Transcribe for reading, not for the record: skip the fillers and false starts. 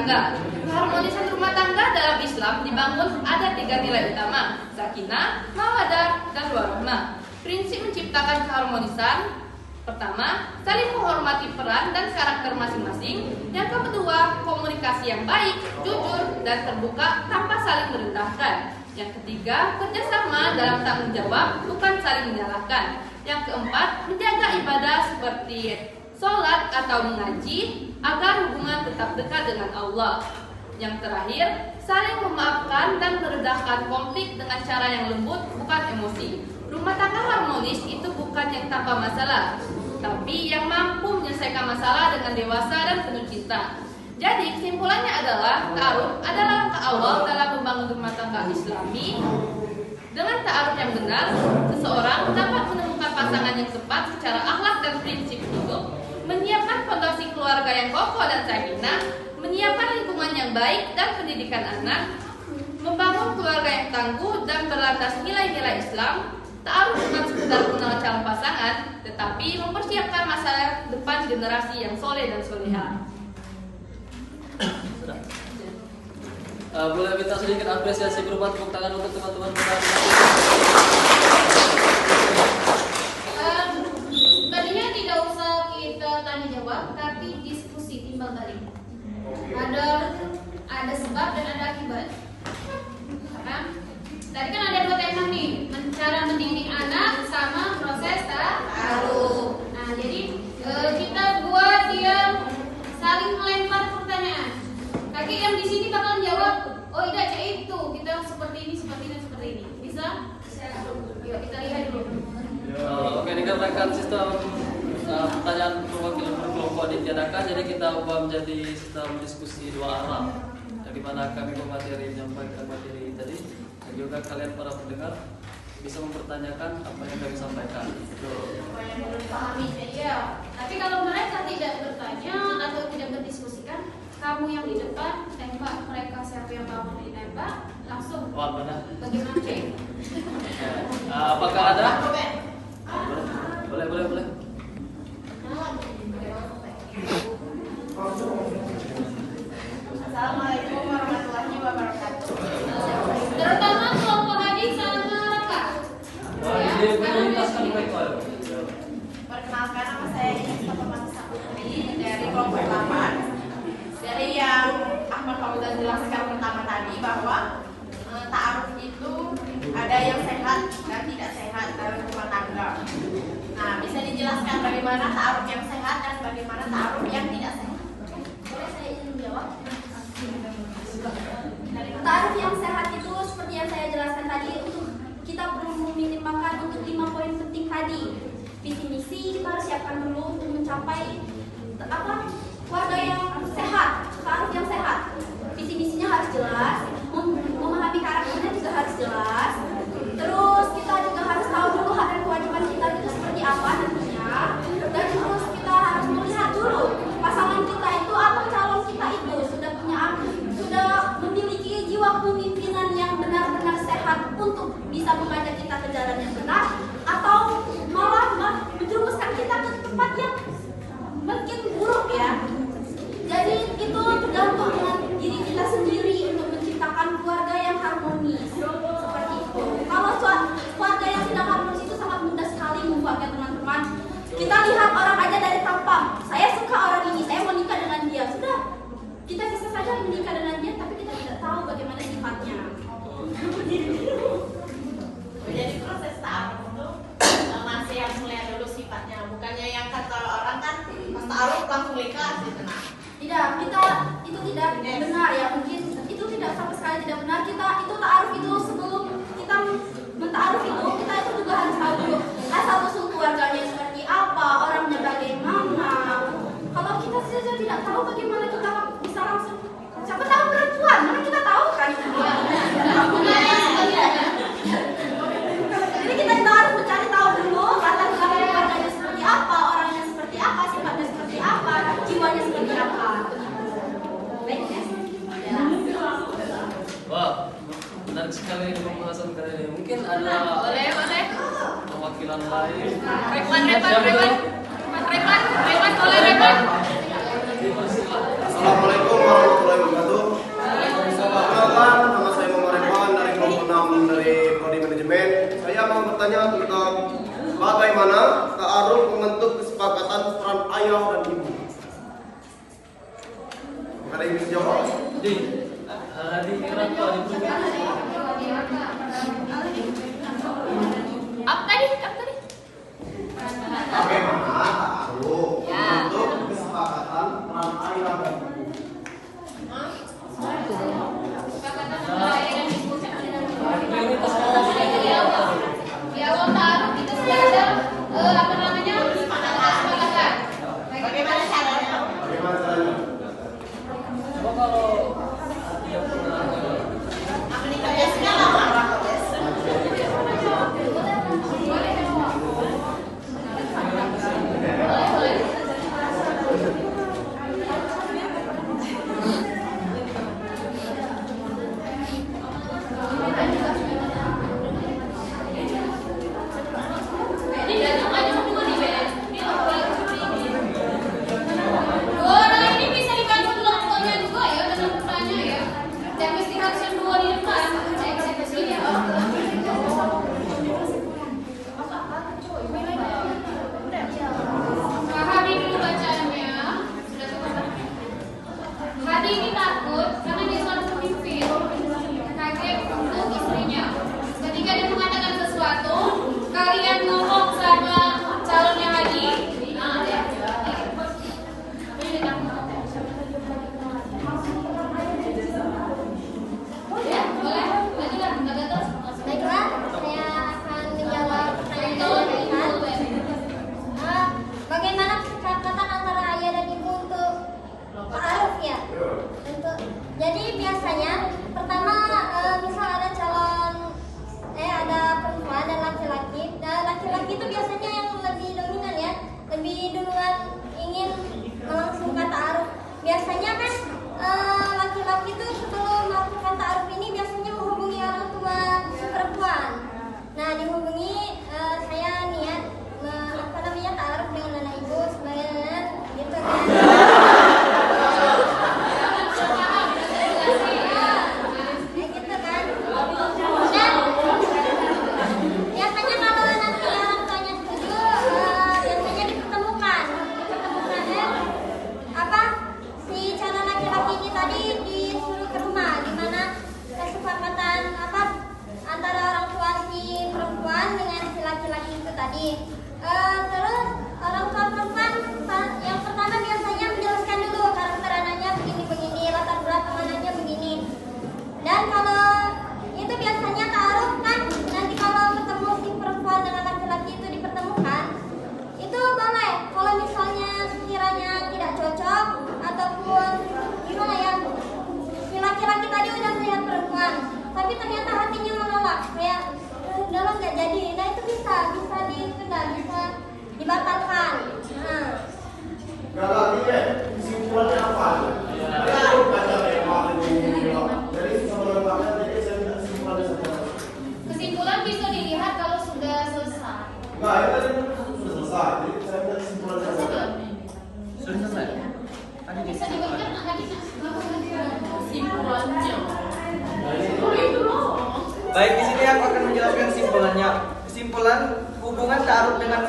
tangga. Keharmonisan rumah tangga dalam Islam dibangun ada 3 nilai utama: sakinah, mawaddah, dan warahmah. Prinsip menciptakan keharmonisan: pertama, saling menghormati peran dan karakter masing-masing. Yang kedua, komunikasi yang baik, jujur, dan terbuka tanpa saling merendahkan. Yang ketiga, kerjasama dalam tanggung jawab, bukan saling menyalahkan. Yang keempat, menjaga ibadah seperti sholat atau mengaji agar hubungan tetap dekat dengan Allah. Yang terakhir, saling memaafkan dan meredahkan konflik dengan cara yang lembut, bukan emosi. Rumah tangga harmonis itu bukan yang tanpa masalah, tapi yang mampu menyelesaikan masalah dengan dewasa dan penuh cinta. Jadi kesimpulannya adalah ta'aruf adalah langkah awal dalam membangun rumah tangga Islami. Dengan ta'aruf yang benar, seseorang dapat menemukan pasangan yang tepat secara akhlak dan prinsip hidup, menyiapkan fondasi keluarga yang kokoh dan sakinah, menyiapkan lingkungan yang baik dan pendidikan anak, membangun keluarga yang tangguh dan berlandas nilai-nilai Islam. Ta'aruf bukan sekedar mengenal calon pasangan, tetapi mempersiapkan masa depan generasi yang soleh dan soleha. Boleh minta sedikit apresiasi berupa tepuk tangan untuk teman-teman kita. Tadinya tidak usah kita tanya jawab, tapi diskusi timbal balik. Ada sebab dan ada akibat. Karena tadi kan ada 2 tema nih, cara mendidik anak sama proses ta'aruf. Nah, jadi kita buat dia saling melempar pertanyaan. Kakek yang di sini bakalan jawab, oh tidak cak itu, kita seperti ini, seperti ini, seperti ini. Bisa? Yuk kita lihat dulu. Oke, dikarenakan sistem pertanyaan perwakilan berkelompok ditiadakan, jadi kita ubah menjadi sistem diskusi 2 arah. Di mana kami pemateri menyampaikan materi tadi, dan juga kalian para pendengar bisa mempertanyakan apa yang kami sampaikan. Supaya mudah dipahami ya. Tapi kalau mereka tidak bertanya atau tidak berdiskusikan, kamu yang di depan tembak mereka, siapa yang bangun ditembak langsung. Wah, mana? Bagaimana cek? Apakah ada? Boleh. Assalamualaikum warahmatullahi wabarakatuh. Terutama kelompok hadis sama Raka. Perkenalkan, nama saya Mustafa Saputri dari kelompok 8. Dari yang Ahmad Fauzan jelaskan pertama tadi bahwa ta'aruf itu ada yang sehat dan tidak sehat dalam rumah tangga. Nah, bisa dijelaskan bagaimana ta'aruf yang sehat dan bagaimana ta'aruf yang tidak sehat? Boleh saya izin menjawab? Ta'aruf yang sehat itu seperti yang saya jelaskan tadi, untuk kita perlu meminimalkan untuk 5 poin penting tadi. Visi misi kita harus siapkan dulu untuk mencapai keluarga yang sehat, ta'aruf yang sehat. Visi misinya harus jelas, memahami karakternya juga harus jelas. Terus kita juga harus tahu dulu hak dan kewajiban kita itu seperti apa nantinya. Dan terus kita harus melihat dulu pasangan kita itu atau calon kita itu sudah memiliki jiwa kepemimpinan yang benar-benar sehat untuk bisa mengajak kita ke jalan yang benar, atau malah menjerumuskan kita ke tempat yang mungkin buruk ya. Jadi itu tergantung dengan diri kita sendiri untuk menciptakan keluarga yang harmonis seperti itu. Kalau keluarga yang tidak harmonis itu sangat mudah sekali membuatnya, teman-teman. Kita lihat orang aja dari tampang, saya suka orang ini, saya mau nikah dengan dia, sudah. Kita bisa saja menikah dengan dia, tapi kita tidak tahu bagaimana sifatnya. Jadi proses ta'aruf itu masih harus melihat dulu sifatnya, bukannya yang kata orang kan pas ta'aruf langsung nikah gitu. Nah, Tidak, kita itu tidak benar ya, mungkin itu tidak sama sekali tidak benar. Kita itu ta'aruf itu sebelum kita menta'aruf kita itu juga harus tahu dulu asal usul keluarganya seperti apa, orangnya bagaimana. Kalau kita saja tidak tahu, bagaimana kita bisa langsung, siapa tahu perempuan, mana kita tahu kan? Jadi kita harus mencari tahu dulu latar belakang keluarganya seperti apa, orangnya seperti apa, sifatnya seperti apa, jiwanya seperti apa. Baik ya? Wah, menarik sekali pembahasan kali ini. Mungkin ada Boleh. perwakilan lain. Rewan, boleh Rewan. Assalamualaikum warahmatullahi wabarakatuh. pembahasannya tentang bagaimana ta'aruf membentuk kesepakatan peran ayah dan ibu. Ada yang bisa jawab? Di Iran tuh Apa tadi? Bagaimana ta'aruf membentuk kesepakatan peran ayah dan ibu. Di awal taruh itu sudah ada apa namanya kesepakatan. Bagaimana caranya? Bagaimana caranya? Coba kalau dia pernah Aplikasinya lama guys. Orang ini bisa dibantu kelompoknya juga ya dalam pertanyaan ya. Dan mesti harus yang dua di depan. Eksekusinya. Pahami dulu bacaannya. Sudah cukup. Hadi ini takut karena dia seorang pemimpin. Kaget untuk istrinya. Ketika dia mengatakan sesuatu, kalian ngomong sama calonnya Hadi. Nah, ya. Ini ya, boleh. Lanjutlah, nggak terus. Baiklah, saya akan menjawab pertanyaan dari Kak. Bagaimana kesepakatan antara ayah dan ibu untuk ta'aruf ya? Jadi biasanya pertama misal ada ada perempuan dan laki-laki. Nah, laki-laki itu biasanya yang lebih dominan ya, lebih duluan ingin melangsungkan ta'aruf. Biasanya kan laki-laki itu sebelum melakukan ta'aruf ini biasanya menghubungi orang tua si perempuan. Nah, dihubungi saya niat ta'aruf dengan anak ibu sebagai gitu kan. Kayak gitu kan. Dan biasanya kalau nanti orang tuanya setuju, biasanya dipertemukan si calon laki-laki ini tadi disuruh ke rumah, di mana kesepakatan antara orang tua si perempuan dengan si laki-laki itu tadi. Terus orang tua perempuan yang pertama biasanya menjelaskan dulu karakter anaknya begini-begini, latar belakang anaknya begini. Dan kalau itu biasanya ta'aruf kan, nanti kalau ketemu si perempuan dengan laki-laki itu dipertemukan, itu boleh. Kalau misalnya sekiranya tidak cocok ataupun gimana ya, si laki-laki tadi udah melihat perempuan, tapi ternyata hatinya menolak, kayak udahlah nggak jadi. Nah itu bisa ditunda, bisa dibatalkan. Nah. Kalau artinya kesimpulannya apa? Jadi saya minta kesimpulannya saja. Kesimpulan bisa dilihat kalau sudah selesai. Enggak, itu tadi sudah selesai. Jadi saya minta kesimpulannya saja. sudah selesai. Bisa dibagikan lagi Kesimpulannya. Baik, di sini aku akan menjelaskan kesimpulannya. Kesimpulan hubungan ta'aruf dengan